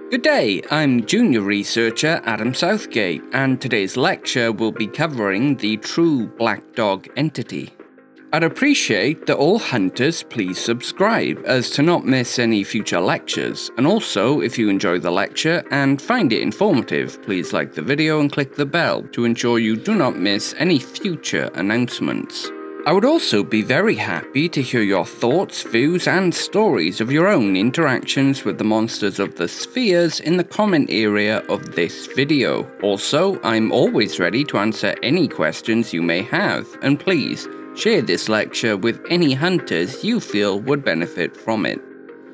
Good day, I'm junior researcher Adam Southgate, and today's lecture will be covering the true black dog entity. I'd appreciate that all hunters please subscribe as to not miss any future lectures, and also if you enjoy the lecture and find it informative, please like the video and click the bell to ensure you do not miss any future announcements. I would also be very happy to hear your thoughts, views, and stories of your own interactions with the monsters of the spheres in the comment area of this video. Also, I'm always ready to answer any questions you may have, and please, share this lecture with any hunters you feel would benefit from it.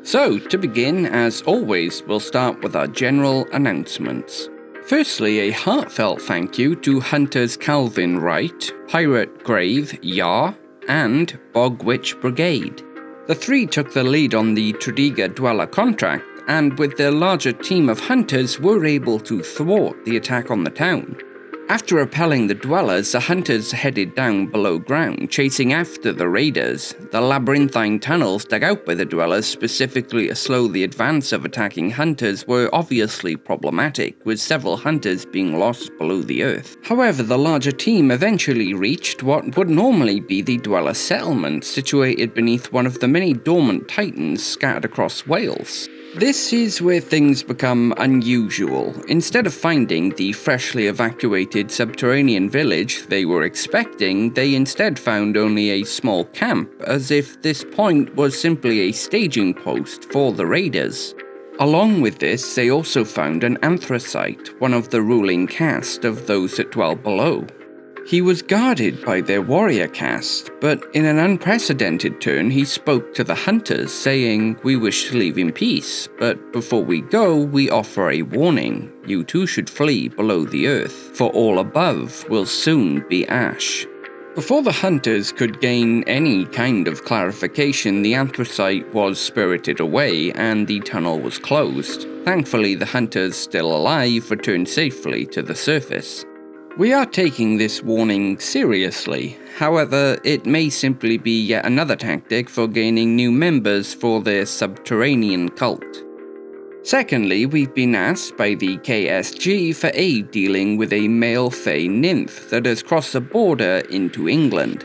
So, to begin, as always, we'll start with our general announcements. Firstly, a heartfelt thank you to Hunters Calvin Wright, Pirate Grave, Yar, and Bog Witch Brigade. The three took the lead on the Tredegar Dweller contract, and with their larger team of hunters were able to thwart the attack on the town. After repelling the dwellers, the hunters headed down below ground, chasing after the raiders. The labyrinthine tunnels dug out by the dwellers specifically to slow the advance of attacking hunters were obviously problematic, with several hunters being lost below the earth. However, the larger team eventually reached what would normally be the dweller settlement, situated beneath one of the many dormant titans scattered across Wales. This is where things become unusual. Instead of finding the freshly evacuated subterranean village they were expecting, they instead found only a small camp, as if this point was simply a staging post for the raiders. Along with this, they also found an anthracite, one of the ruling caste of those that dwell below. He was guarded by their warrior caste, but in an unprecedented turn he spoke to the hunters, saying, "We wish to leave in peace, but before we go, we offer a warning. You too should flee below the earth, for all above will soon be ash." Before the hunters could gain any kind of clarification, the anthracite was spirited away and the tunnel was closed. Thankfully, the hunters, still alive, returned safely to the surface. We are taking this warning seriously. However, it may simply be yet another tactic for gaining new members for their subterranean cult. Secondly, we've been asked by the KSG for aid dealing with a male Fey nymph that has crossed the border into England.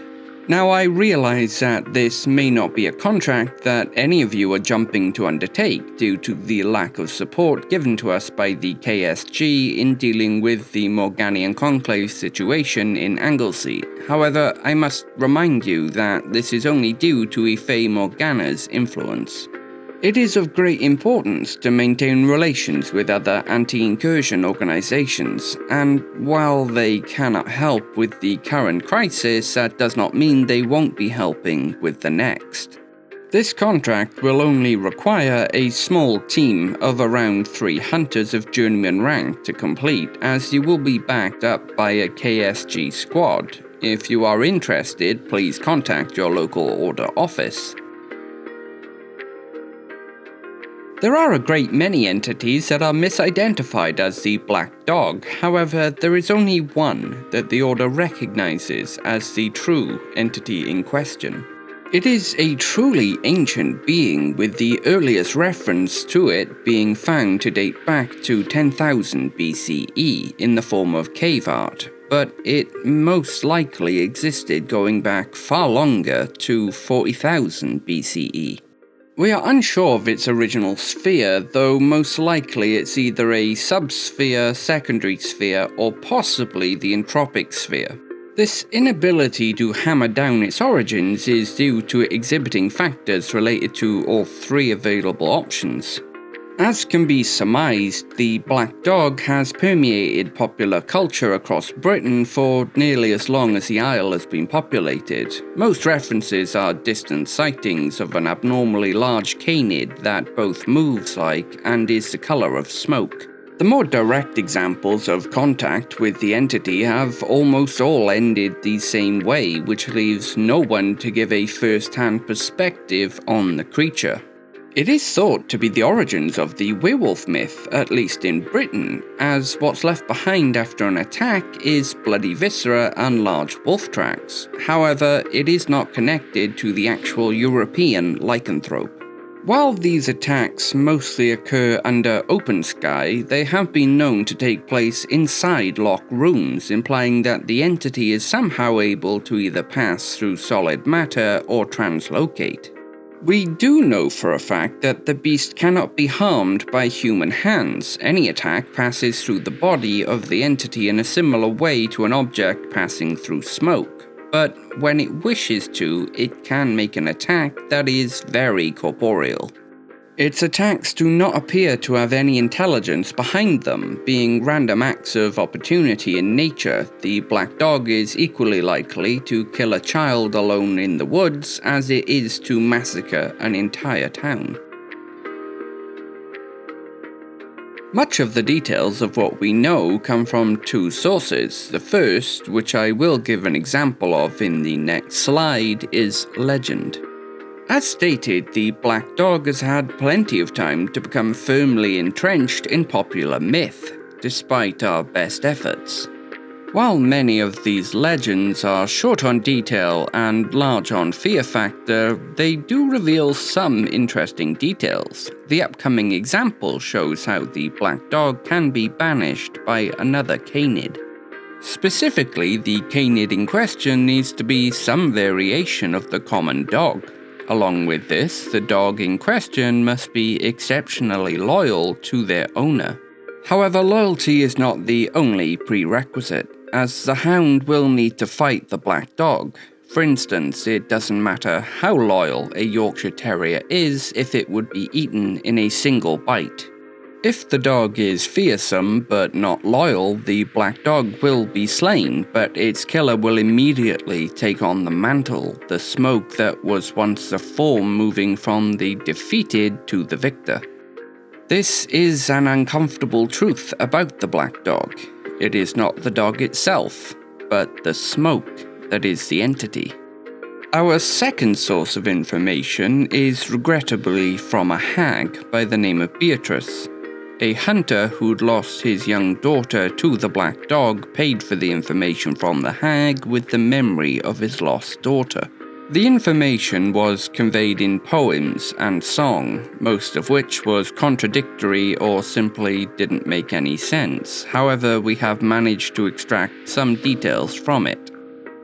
Now, I realize that this may not be a contract that any of you are jumping to undertake due to the lack of support given to us by the KSG in dealing with the Morganian Conclave situation in Anglesey. However, I must remind you that this is only due to a Fey Morgana's influence. It is of great importance to maintain relations with other anti-incursion organizations, and while they cannot help with the current crisis, that does not mean they won't be helping with the next. This contract will only require a small team of around 3 hunters of journeyman rank to complete, as you will be backed up by a KSG squad. If you are interested, please contact your local order office. There are a great many entities that are misidentified as the Black Dog. However, there is only one that the Order recognizes as the true entity in question. It is a truly ancient being, with the earliest reference to it being found to date back to 10,000 BCE in the form of cave art, but it most likely existed going back far longer to 40,000 BCE. We are unsure of its original sphere, though most likely it's either a subsphere, secondary sphere, or possibly the entropic sphere. This inability to hammer down its origins is due to it exhibiting factors related to all 3 available options. As can be surmised, the Black Dog has permeated popular culture across Britain for nearly as long as the Isle has been populated. Most references are distant sightings of an abnormally large canid that both moves like and is the colour of smoke. The more direct examples of contact with the entity have almost all ended the same way, which leaves no one to give a first-hand perspective on the creature. It is thought to be the origins of the werewolf myth, at least in Britain, as what's left behind after an attack is bloody viscera and large wolf tracks. However, it is not connected to the actual European lycanthrope. While these attacks mostly occur under open sky, they have been known to take place inside locked rooms, implying that the entity is somehow able to either pass through solid matter or translocate. We do know for a fact that the beast cannot be harmed by human hands. Any attack passes through the body of the entity in a similar way to an object passing through smoke. But when it wishes to, it can make an attack that is very corporeal. Its attacks do not appear to have any intelligence behind them, being random acts of opportunity in nature. The black dog is equally likely to kill a child alone in the woods as it is to massacre an entire town. Much of the details of what we know come from two sources. The first, which I will give an example of in the next slide, is legend. As stated, the black dog has had plenty of time to become firmly entrenched in popular myth, despite our best efforts. While many of these legends are short on detail and large on fear factor, they do reveal some interesting details. The upcoming example shows how the black dog can be banished by another canid. Specifically, the canid in question needs to be some variation of the common dog. Along with this, the dog in question must be exceptionally loyal to their owner. However, loyalty is not the only prerequisite, as the hound will need to fight the black dog. For instance, it doesn't matter how loyal a Yorkshire Terrier is if it would be eaten in a single bite. If the dog is fearsome but not loyal, the black dog will be slain, but its killer will immediately take on the mantle, the smoke that was once the form moving from the defeated to the victor. This is an uncomfortable truth about the black dog. It is not the dog itself, but the smoke that is the entity. Our second source of information is regrettably from a hag by the name of Beatrice. A hunter who'd lost his young daughter to the black dog paid for the information from the hag with the memory of his lost daughter. The information was conveyed in poems and song, most of which was contradictory or simply didn't make any sense. However, we have managed to extract some details from it.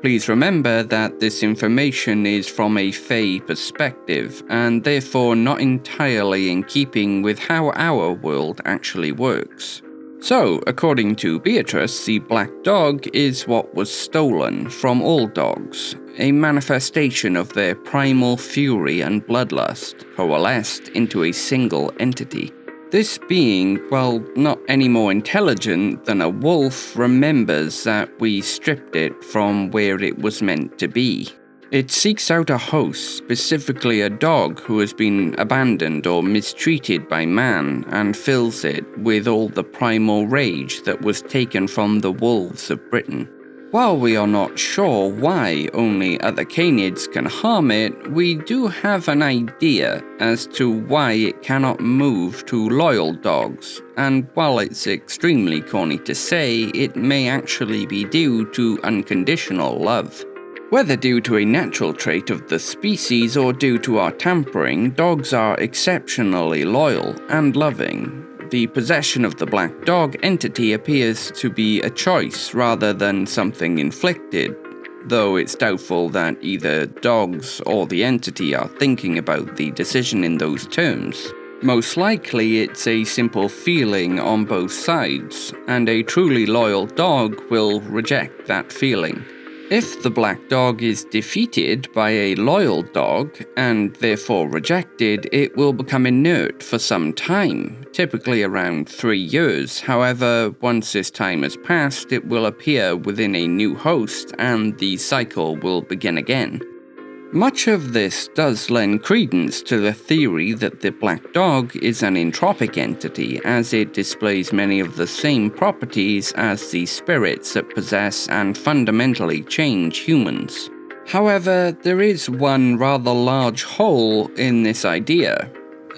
Please remember that this information is from a Fae perspective, and therefore not entirely in keeping with how our world actually works. So, according to Beatrice, the black dog is what was stolen from all dogs, a manifestation of their primal fury and bloodlust, coalesced into a single entity. This being, while not any more intelligent than a wolf, remembers that we stripped it from where it was meant to be. It seeks out a host, specifically a dog who has been abandoned or mistreated by man, and fills it with all the primal rage that was taken from the wolves of Britain. While we are not sure why only other canids can harm it, we do have an idea as to why it cannot move to loyal dogs, and while it's extremely corny to say, it may actually be due to unconditional love. Whether due to a natural trait of the species or due to our tampering, dogs are exceptionally loyal and loving. The possession of the black dog entity appears to be a choice rather than something inflicted, though it's doubtful that either dogs or the entity are thinking about the decision in those terms. Most likely it's a simple feeling on both sides, and a truly loyal dog will reject that feeling. If the black dog is defeated by a loyal dog, and therefore rejected, it will become inert for some time, typically around 3 years. However, once this time has passed, it will appear within a new host, and the cycle will begin again. Much of this does lend credence to the theory that the black dog is an entropic entity, as it displays many of the same properties as the spirits that possess and fundamentally change humans. However, there is one rather large hole in this idea.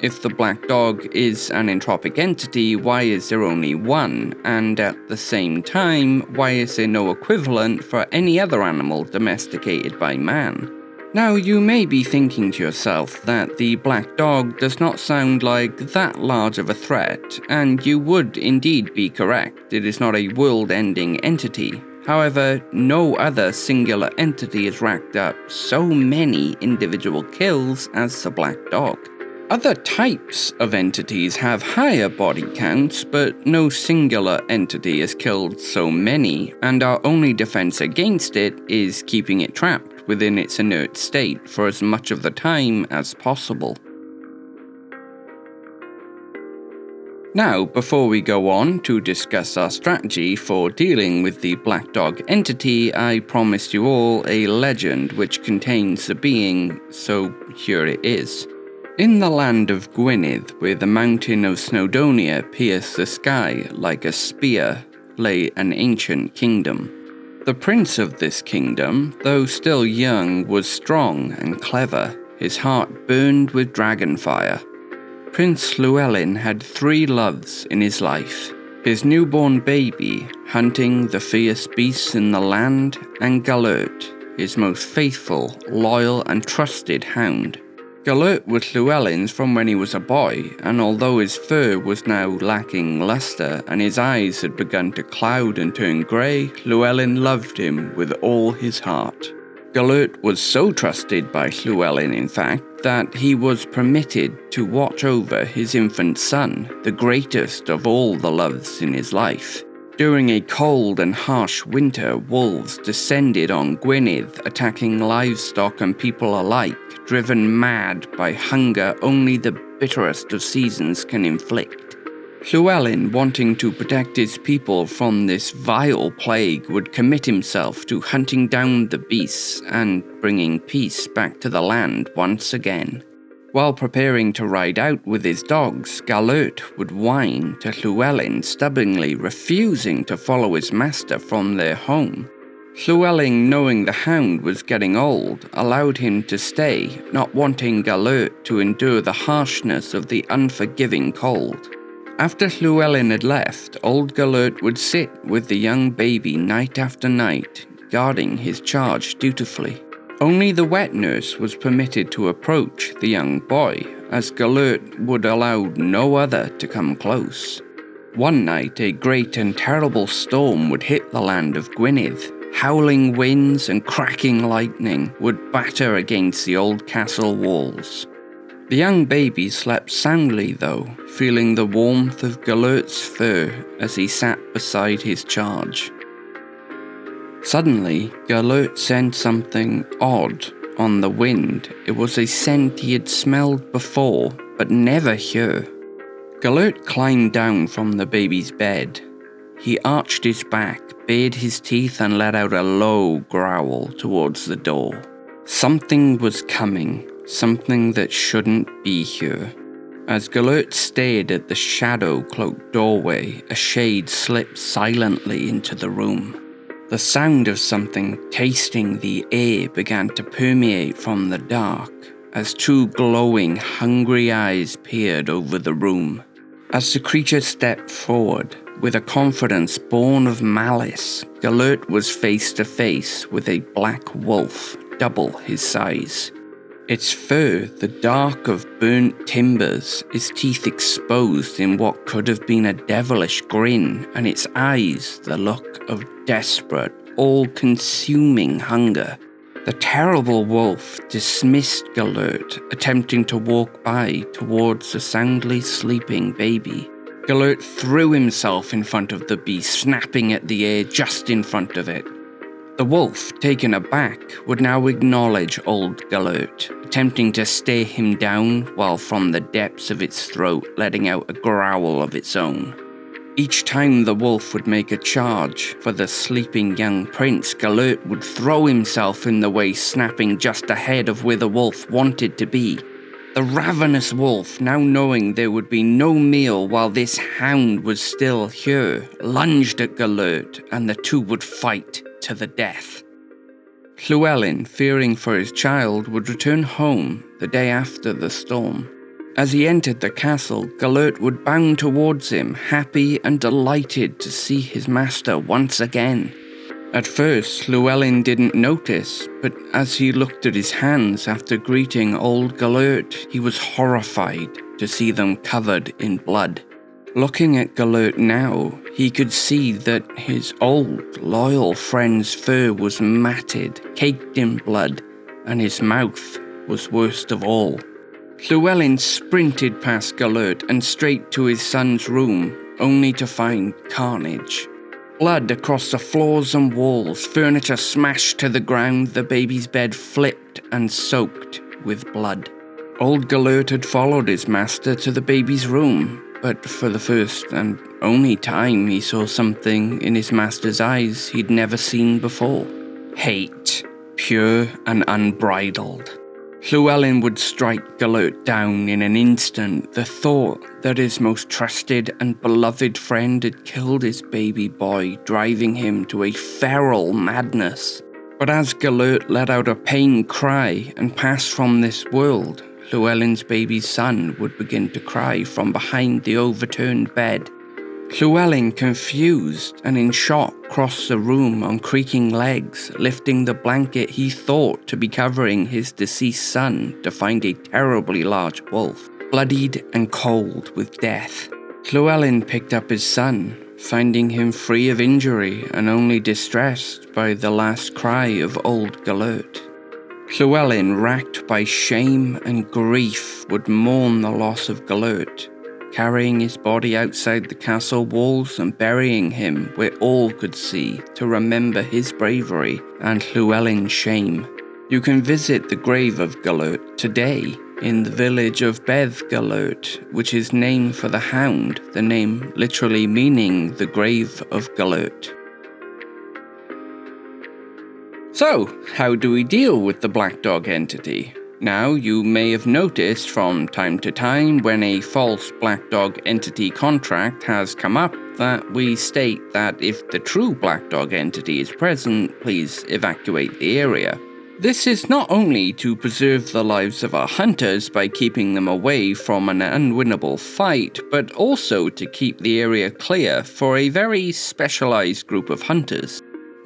If the black dog is an entropic entity, why is there only one? And at the same time, why is there no equivalent for any other animal domesticated by man? Now, you may be thinking to yourself that the black dog does not sound like that large of a threat, and you would indeed be correct. It is not a world-ending entity. However, no other singular entity has racked up so many individual kills as the black dog. Other types of entities have higher body counts, but no singular entity has killed so many, and our only defense against it is keeping it trapped within its inert state for as much of the time as possible. Now, before we go on to discuss our strategy for dealing with the black dog entity, I promised you all a legend which contains the being, so here it is. In the land of Gwynedd, where the mountain of Snowdonia pierced the sky like a spear, lay an ancient kingdom. The prince of this kingdom, though still young, was strong and clever. His heart burned with dragon fire. Prince Llewellyn had 3 loves in his life: his newborn baby, hunting the fierce beasts in the land, and Gelert, his most faithful, loyal and trusted hound. Gelert was Llewellyn's from when he was a boy, and although his fur was now lacking luster and his eyes had begun to cloud and turn grey, Llewellyn loved him with all his heart. Gelert was so trusted by Llewellyn, in fact, that he was permitted to watch over his infant son, the greatest of all the loves in his life. During a cold and harsh winter, wolves descended on Gwynedd, attacking livestock and people alike, driven mad by hunger only the bitterest of seasons can inflict. Llewellyn, wanting to protect his people from this vile plague, would commit himself to hunting down the beasts and bringing peace back to the land once again. While preparing to ride out with his dogs, Gelert would whine to Llewellyn, stubbornly refusing to follow his master from their home. Llewellyn, knowing the hound was getting old, allowed him to stay, not wanting Gelert to endure the harshness of the unforgiving cold. After Llewellyn had left, old Gelert would sit with the young baby night after night, guarding his charge dutifully. Only the wet nurse was permitted to approach the young boy, as Gelert would allow no other to come close. One night, a great and terrible storm would hit the land of Gwynedd. Howling winds and cracking lightning would batter against the old castle walls. The young baby slept soundly, though, feeling the warmth of Gelert's fur as he sat beside his charge. Suddenly, Gelert sensed something odd on the wind. It was a scent he had smelled before, but never here. Gelert climbed down from the baby's bed. He arched his back, bared his teeth, and let out a low growl towards the door. Something was coming, something that shouldn't be here. As Gelert stared at the shadow-cloaked doorway, a shade slipped silently into the room. The sound of something tasting the air began to permeate from the dark, as 2 glowing, hungry eyes peered over the room. As the creature stepped forward, with a confidence born of malice, Gelert was face to face with a black wolf, double his size. Its fur the dark of burnt timbers, its teeth exposed in what could have been a devilish grin, and its eyes the look of desperate, all-consuming hunger. The terrible wolf dismissed Gelert, attempting to walk by towards the soundly sleeping baby. Gelert threw himself in front of the beast, snapping at the air just in front of it. The wolf, taken aback, would now acknowledge old Gelert, attempting to stare him down while from the depths of its throat letting out a growl of its own. Each time the wolf would make a charge for the sleeping young prince, Gelert would throw himself in the way, snapping just ahead of where the wolf wanted to be. The ravenous wolf, now knowing there would be no meal while this hound was still here, lunged at Gelert, and the 2 would fight to the death. Llewellyn, fearing for his child, would return home the day after the storm. As he entered the castle, Gelert would bound towards him, happy and delighted to see his master once again. At first, Llewellyn didn't notice, but as he looked at his hands after greeting old Gelert, he was horrified to see them covered in blood. Looking at Gelert now, he could see that his old, loyal friend's fur was matted, caked in blood, and his mouth was worst of all. Llewellyn sprinted past Gelert and straight to his son's room, only to find carnage. Blood across the floors and walls, furniture smashed to the ground, the baby's bed flipped and soaked with blood. Old Gelert had followed his master to the baby's room, but for the first and only time he saw something in his master's eyes he'd never seen before. Hate, pure and unbridled. Llewellyn would strike Gelert down in an instant, the thought that his most trusted and beloved friend had killed his baby boy, driving him to a feral madness. But as Gelert let out a pained cry and passed from this world, Llewellyn's baby son would begin to cry from behind the overturned bed. Llewellyn, confused and in shock, crossed the room on creaking legs, lifting the blanket he thought to be covering his deceased son to find a terribly large wolf, bloodied and cold with death. Llewellyn picked up his son, finding him free of injury and only distressed by the last cry of old Gelert. Llewellyn, racked by shame and grief, would mourn the loss of Gelert, carrying his body outside the castle walls and burying him where all could see to remember his bravery and Llewellyn's shame. You can visit the grave of Gelert today in the village of Beth Gelert, which is named for the hound, the name literally meaning the grave of Gelert. So, how do we deal with the black dog entity? Now, you may have noticed from time to time when a false black dog entity contract has come up that we state that if the true black dog entity is present, please evacuate the area. This is not only to preserve the lives of our hunters by keeping them away from an unwinnable fight, but also to keep the area clear for a very specialized group of hunters.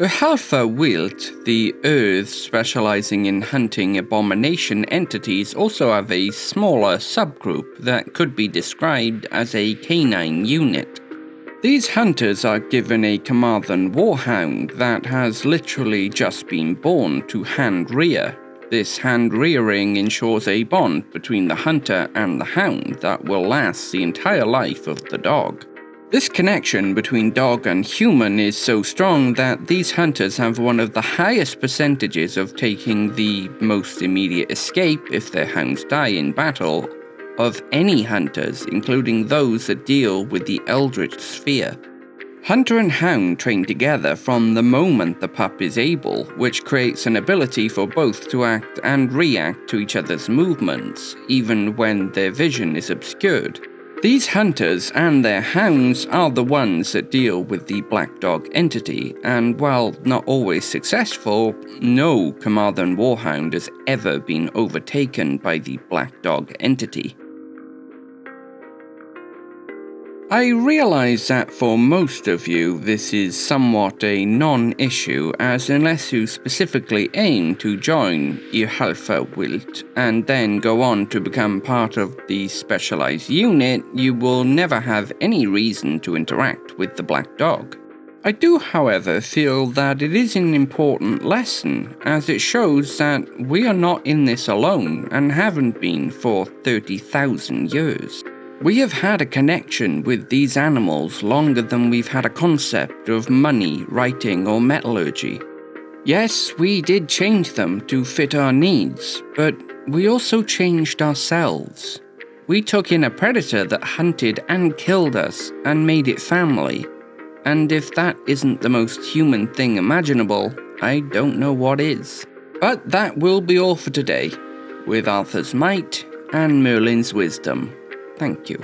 Halfa Wilt, the Earth specializing in hunting abomination entities, also have a smaller subgroup that could be described as a canine unit. These hunters are given a Carmarthen warhound that has literally just been born to hand rear. This hand rearing ensures a bond between the hunter and the hound that will last the entire life of the dog. This connection between dog and human is so strong that these hunters have one of the highest percentages of taking the most immediate escape if their hounds die in battle of any hunters, including those that deal with the Eldritch Sphere. Hunter and hound train together from the moment the pup is able, which creates an ability for both to act and react to each other's movements, even when their vision is obscured. These hunters and their hounds are the ones that deal with the black dog entity, and while not always successful, no Carmarthen warhound has ever been overtaken by the black dog entity. I realise that for most of you this is somewhat a non-issue, as unless you specifically aim to join Halfa Wilt and then go on to become part of the specialised unit, you will never have any reason to interact with the black dog. I do, however, feel that it is an important lesson, as it shows that we are not in this alone and haven't been for 30,000 years. We have had a connection with these animals longer than we've had a concept of money, writing, or metallurgy. Yes, we did change them to fit our needs, but we also changed ourselves. We took in a predator that hunted and killed us and made it family. And if that isn't the most human thing imaginable, I don't know what is. But that will be all for today, with Arthur's might and Merlin's wisdom. Thank you.